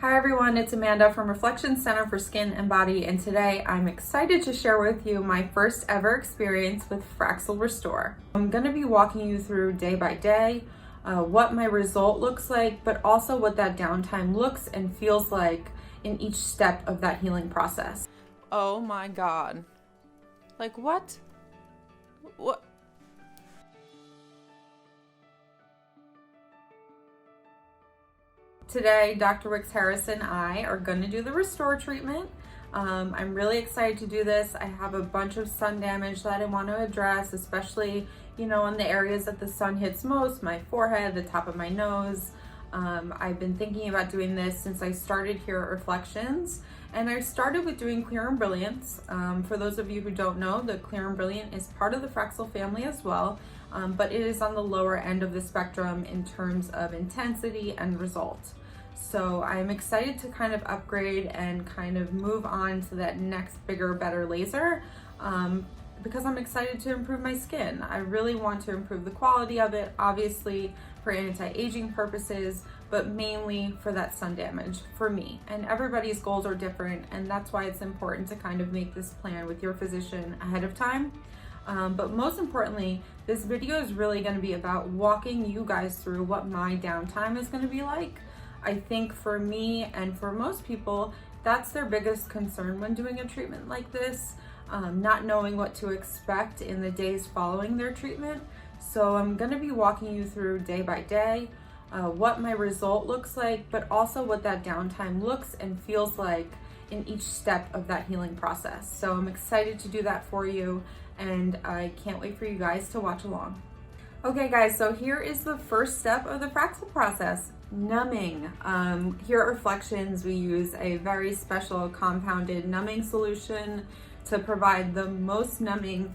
Hi everyone, it's Amanda from Reflection Center for Skin and Body, and today I'm excited to share with you my first ever experience with Fraxel Restore. I'm going to be walking you through day by day what my result looks like, but also what that downtime looks and feels like in each step of that healing process. Oh my god. Like what? What? Today, Dr. Wicks Harris and I are going to do the Restore treatment. I'm really excited to do this. I have a bunch of sun damage that I want to address, especially, in the areas that the sun hits most, my forehead, the top of my nose. I've been thinking about doing this since I started here at Reflections, and I started with doing Clear and Brilliance. For those of you who don't know, the Clear and Brilliant is part of the Fraxel family as well, but it is on the lower end of the spectrum in terms of intensity and result. So I'm excited to kind of upgrade and kind of move on to that next bigger, better laser because I'm excited to improve my skin. I really want to improve the quality of it, obviously for anti-aging purposes, but mainly for that sun damage for me. And everybody's goals are different, and that's why it's important to kind of make this plan with your physician ahead of time. But most importantly, this video is really going to be about walking you guys through what my downtime is going to be like. I think for me and for most people, that's their biggest concern when doing a treatment like this, not knowing what to expect in the days following their treatment. So I'm going to be walking you through day by day what my result looks like, but also what that downtime looks and feels like in each step of that healing process. So I'm excited to do that for you, and I can't wait for you guys to watch along. Okay guys, so here is the first step of the Fraxel process, numbing. Here at Reflections, we use a very special compounded numbing solution to provide the most numbing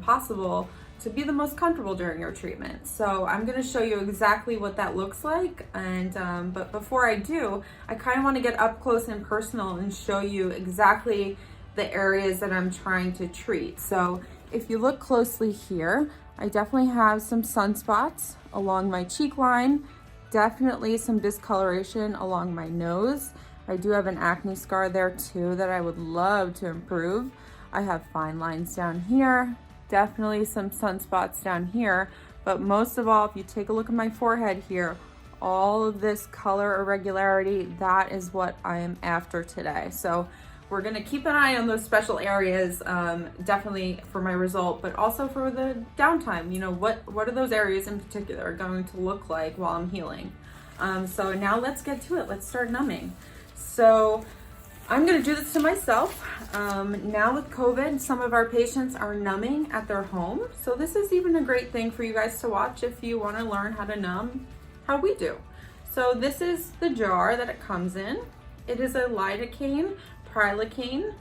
possible to be the most comfortable during your treatment. So I'm going to show you exactly what that looks like, and but before I do, I kind of want to get up close and personal and show you exactly the areas that I'm trying to treat. So if you look closely here, I definitely have some sunspots along my cheek line, definitely some discoloration along my nose. I do have an acne scar there too that I would love to improve. I have fine lines down here, definitely some sunspots down here, but most of all, if you take a look at my forehead here, all of this color irregularity, that is what I am after today. So we're going to keep an eye on those special areas, definitely for my result, but also for the downtime. What are those areas in particular going to look like while I'm healing? So now let's get to it. Let's start numbing. So I'm going to do this to myself. Now with COVID, some of our patients are numbing at their home. So this is even a great thing for you guys to watch if you want to learn how to numb how we do. So this is the jar that it comes in. It is a lidocaine prilocaine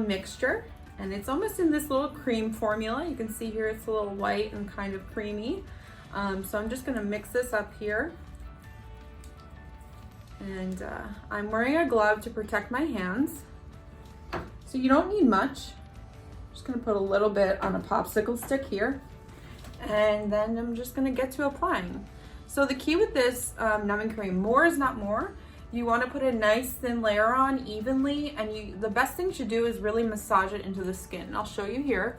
mixture, and it's almost in this little cream formula. You can see here it's a little white and kind of creamy. So I'm just going to mix this up here, and I'm wearing a glove to protect my hands, so you don't need much. I'm just going to put a little bit on a popsicle stick here, and then I'm just going to get to applying. So the key with this numbing cream, more is not more. You want to put a nice thin layer on evenly, and the best thing to do is really massage it into the skin. I'll show you here.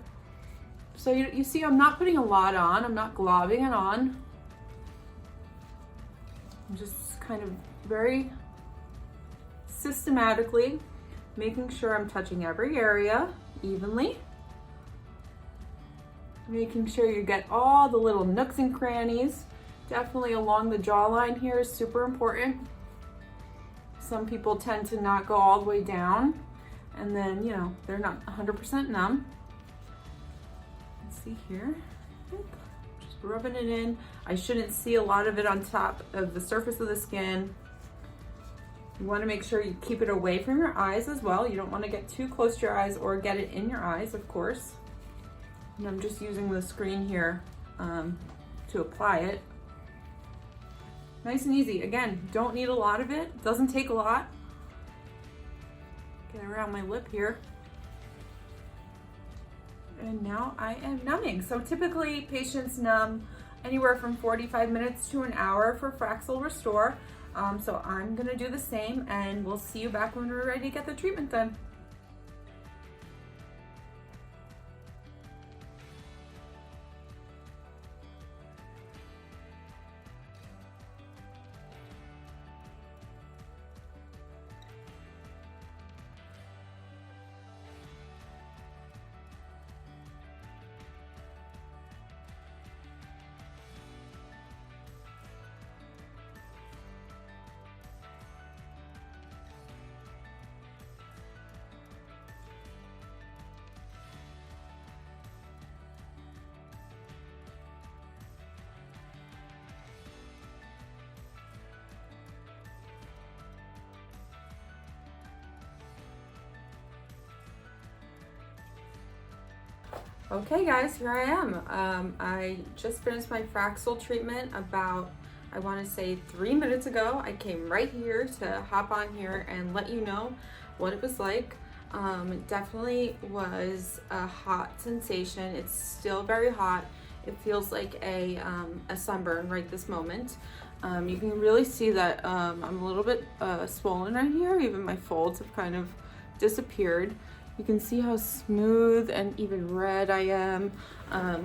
So you see I'm not putting a lot on, I'm not globbing it on. I'm just kind of very systematically making sure I'm touching every area evenly. Making sure you get all the little nooks and crannies. Definitely along the jawline here is super important. Some people tend to not go all the way down, and then, they're not 100% numb. Let's see here. Just rubbing it in. I shouldn't see a lot of it on top of the surface of the skin. You want to make sure you keep it away from your eyes as well. You don't want to get too close to your eyes or get it in your eyes, of course. And I'm just using the screen here to apply it. Nice and easy. Again, don't need a lot of it. Doesn't take a lot. Get around my lip here. And now I am numbing. So typically patients numb anywhere from 45 minutes to an hour for Fraxel Restore. So I'm gonna do the same, and we'll see you back when we're ready to get the treatment done. Okay guys, here I am. I just finished my Fraxel treatment about, I want to say 3 minutes ago. I came right here to hop on here and let you know what it was like. It definitely was a hot sensation. It's still very hot. It feels like a sunburn right this moment. You can really see that I'm a little bit swollen right here. Even my folds have kind of disappeared. You can see how smooth and even red I am.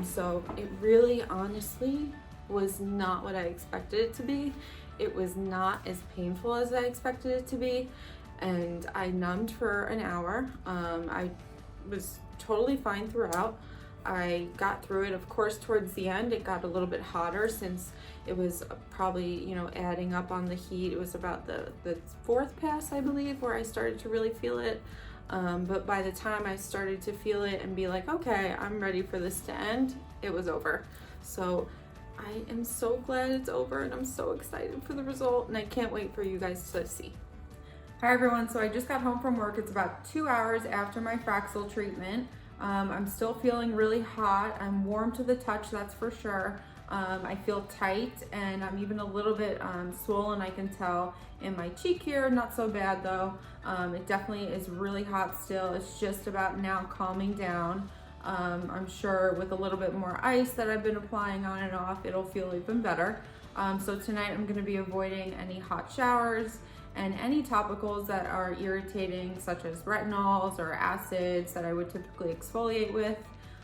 So it really honestly was not what I expected it to be. It was not as painful as I expected it to be. And I numbed for an hour. I was totally fine throughout. I got through it. Of course, towards the end, it got a little bit hotter since it was probably, you know, adding up on the heat. It was about the fourth pass, I believe, where I started to really feel it. But by the time I started to feel it and be like, okay, I'm ready for this to end, it was over. So I am so glad it's over, and I'm so excited for the result, and I can't wait for you guys to see. Hi everyone, so I just got home from work. It's about 2 hours after my Fraxel treatment. I'm still feeling really hot. I'm warm to the touch, that's for sure. I feel tight, and I'm even a little bit swollen, I can tell, in my cheek here. Not so bad though. It definitely is really hot still. It's just about now calming down. I'm sure with a little bit more ice that I've been applying on and off, it'll feel even better. So tonight I'm gonna be avoiding any hot showers and any topicals that are irritating, such as retinols or acids that I would typically exfoliate with.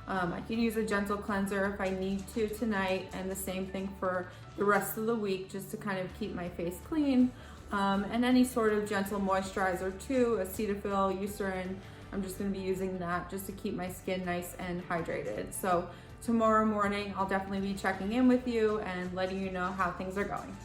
I can use a gentle cleanser if I need to tonight, and the same thing for the rest of the week, just to kind of keep my face clean. And any sort of gentle moisturizer too, Cetaphil, Eucerin. I'm just gonna be using that just to keep my skin nice and hydrated. So tomorrow morning, I'll definitely be checking in with you and letting you know how things are going.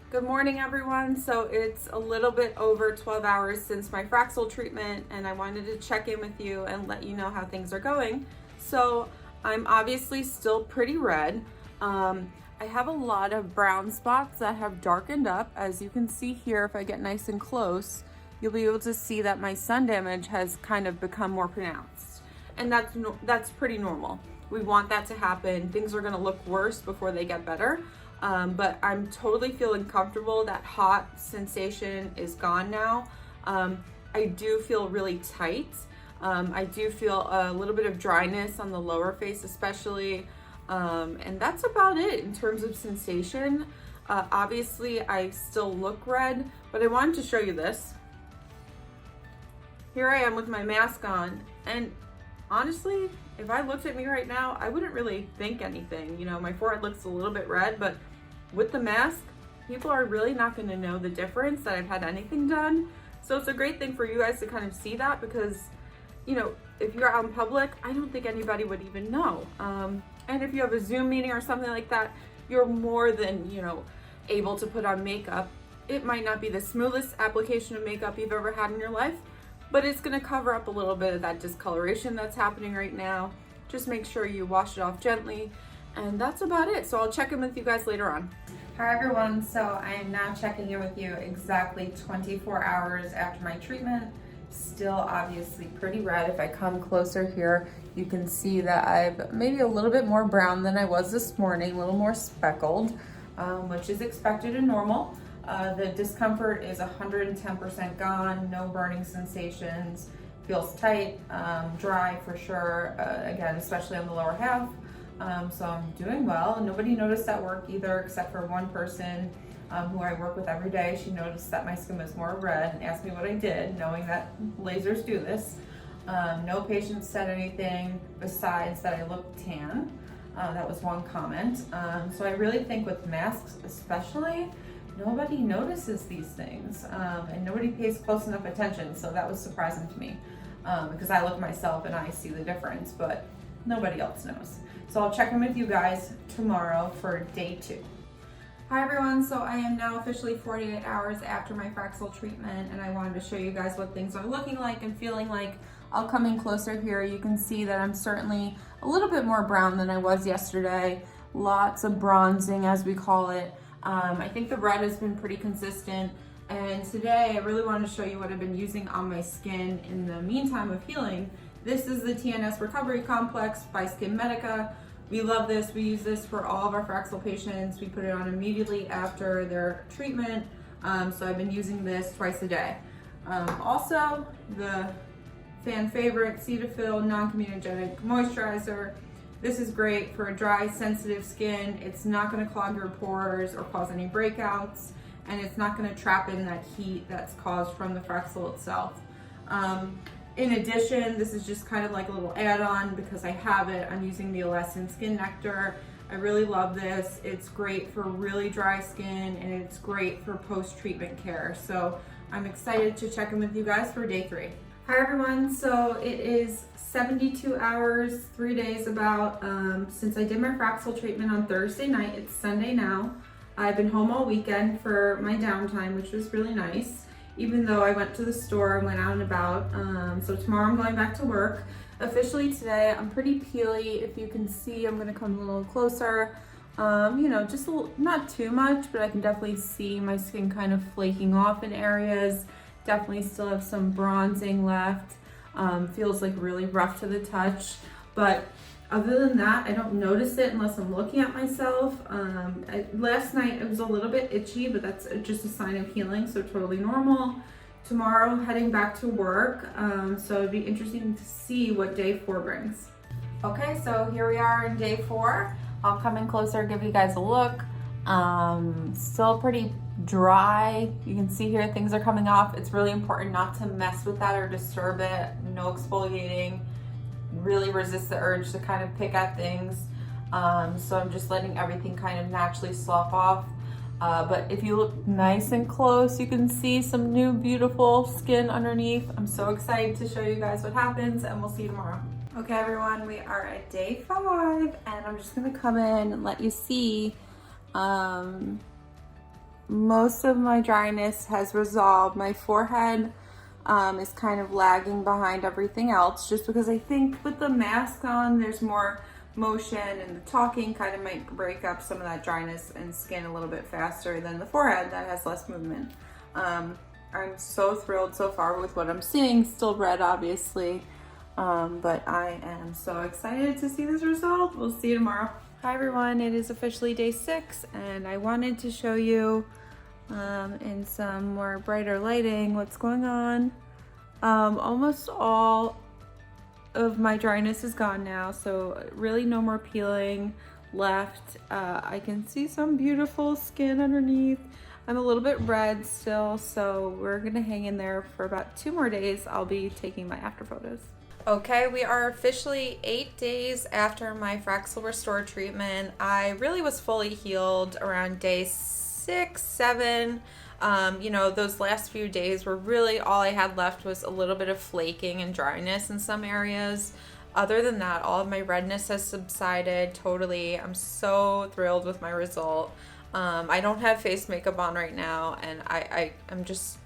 Good morning, everyone. So it's a little bit over 12 hours since my Fraxel treatment, and I wanted to check in with you and let you know how things are going. So I'm obviously still pretty red. I have a lot of brown spots that have darkened up. As you can see here, if I get nice and close, you'll be able to see that my sun damage has kind of become more pronounced. And that's pretty normal. We want that to happen. Things are gonna look worse before they get better. But I'm totally feeling comfortable. That hot sensation is gone now. I do feel really tight. I do feel a little bit of dryness on the lower face especially. And that's about it in terms of sensation. Obviously I still look red, but I wanted to show you this. Here I am with my mask on, and honestly, if I looked at me right now, I wouldn't really think anything. You know, my forehead looks a little bit red, but with the mask, people are really not going to know the difference that I've had anything done. So it's a great thing for you guys to kind of see that, because, you know, if you're out in public, I don't think anybody would even know. And if you have a Zoom meeting or something like that, you're more than, you know, able to put on makeup. It might not be the smoothest application of makeup you've ever had in your life, but it's gonna cover up a little bit of that discoloration that's happening right now. Just make sure you wash it off gently, and that's about it. So I'll check in with you guys later on. Hi everyone, so I am now checking in with you exactly 24 hours after my treatment. Still obviously pretty red. If I come closer here, you can see that I'm maybe a little bit more brown than I was this morning, a little more speckled, which is expected and normal. The discomfort is 110% gone, no burning sensations, feels tight, dry for sure, again, especially on the lower half. So I'm doing well. Nobody noticed at work either, except for one person. who I work with every day. She noticed that my skin was more red and asked me what I did, knowing that lasers do this. No patient said anything besides that I looked tan. That was one comment. So I really think with masks especially, nobody notices these things, and nobody pays close enough attention, so that was surprising to me, because I look myself and I see the difference, but nobody else knows. So I'll check in with you guys tomorrow for day 2. Hi everyone, so I am now officially 48 hours after my Fraxel treatment, and I wanted to show you guys what things are looking like and feeling like. I'll come in closer here. You can see that I'm certainly a little bit more brown than I was yesterday. Lots of bronzing, as we call it. I think the red has been pretty consistent, and today I really wanted to show you what I've been using on my skin in the meantime of healing. This is the TNS Recovery Complex by Cosmetic. We love this. We use this for all of our Fraxel patients. We put it on immediately after their treatment, so I've been using this twice a day. Also, the fan favorite Cetaphil non-comedogenic moisturizer. This is great for dry, sensitive skin. It's not going to clog your pores or cause any breakouts, and it's not going to trap in that heat that's caused from the Fraxel itself. In addition, this is just kind of like a little add-on because I have it. I'm using the Elastin Skin Nectar. I really love this. It's great for really dry skin, and it's great for post-treatment care. So I'm excited to check in with you guys for day 3. Hi everyone, so it is 72 hours, 3 days about, since I did my Fraxel treatment on Thursday night. It's Sunday now. I've been home all weekend for my downtime, which was really nice, even though I went to the store and went out and about. So tomorrow I'm going back to work. Officially today, I'm pretty peely. If you can see, I'm gonna come a little closer. You know, just a little, not too much, but I can definitely see my skin kind of flaking off in areas. Definitely still have some bronzing left. Feels like really rough to the touch, but other than that, I don't notice it unless I'm looking at myself. Last night it was a little bit itchy, but that's just a sign of healing, so totally normal. Tomorrow, heading back to work, so it'd be interesting to see what day 4 brings. Okay, so here we are in day 4. I'll come in closer, give you guys a look. Still pretty dry. You can see here things are coming off. It's really important not to mess with that or disturb it. No exfoliating. Really resist the urge to kind of pick at things. So I'm just letting everything kind of naturally slough off. But if you look nice and close, you can see some new beautiful skin underneath. I'm so excited to show you guys what happens, and we'll see you tomorrow. Okay everyone, we are at day 5, and I'm just gonna come in and let you see. Most of my dryness has resolved. My forehead is kind of lagging behind everything else, just because I think with the mask on there's more motion, and the talking kind of might break up some of that dryness and skin a little bit faster than the forehead that has less movement. I'm so thrilled so far with what I'm seeing. Still red obviously, but I am so excited to see this result. We'll see you tomorrow. Hi everyone, it is officially day 6, and I wanted to show you in some more brighter lighting what's going on. Almost all of my dryness is gone now, so really no more peeling left. I can see some beautiful skin underneath. I'm a little bit red still, so we're gonna hang in there for about 2 more days. I'll be taking my after photos. Okay, we are officially 8 days after my Fraxel Restore treatment. I really was fully healed around day 6, 7. You know, those last few days were really all I had left was a little bit of flaking and dryness in some areas. Other than that, all of my redness has subsided totally. I'm so thrilled with my result. I don't have face makeup on right now, and I'm just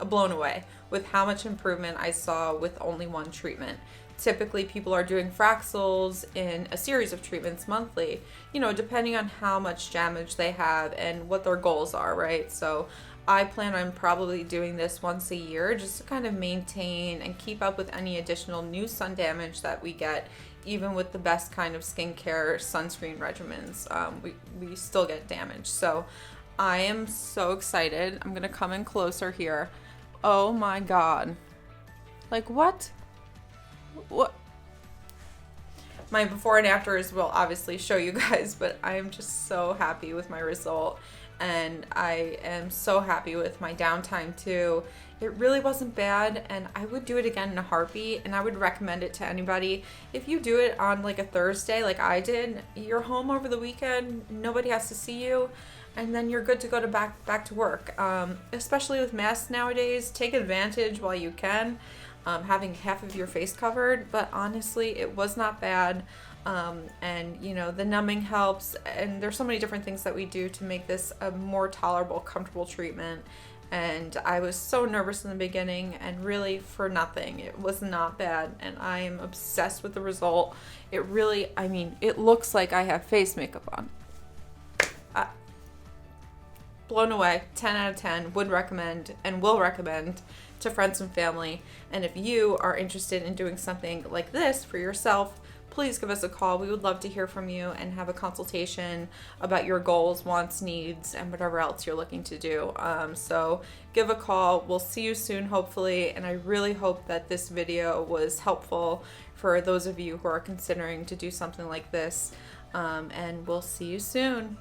blown away with how much improvement I saw with only 1 treatment. Typically people are doing Fraxels in a series of treatments monthly, you know, depending on how much damage they have and what their goals are, right? So I plan on probably doing this once a year just to kind of maintain and keep up with any additional new sun damage that we get. Even with the best kind of skincare sunscreen regimens, we still get damage. So I am so excited. I'm gonna come in closer here. Oh my God. Like what? My before and afters will obviously show you guys, but I am just so happy with my result. and I am so happy with my downtime too. It really wasn't bad, and I would do it again in a heartbeat, and I would recommend it to anybody. If you do it on like a Thursday like I did, you're home over the weekend, nobody has to see you, and then you're good to go to back to work. Especially with masks nowadays, take advantage while you can, having half of your face covered, but honestly, it was not bad. And you know, the numbing helps, and there's so many different things that we do to make this a more tolerable, comfortable treatment. And I was so nervous in the beginning, and really for nothing. It was not bad, and I am obsessed with the result. It really, I mean, it looks like I have face makeup on. Blown away. 10 out of 10. Would recommend and will recommend to friends and family. And if you are interested in doing something like this for yourself, please give us a call. We would love to hear from you and have a consultation about your goals, wants, needs, and whatever else you're looking to do. So give a call. We'll see you soon, hopefully. And I really hope that this video was helpful for those of you who are considering to do something like this. And we'll see you soon.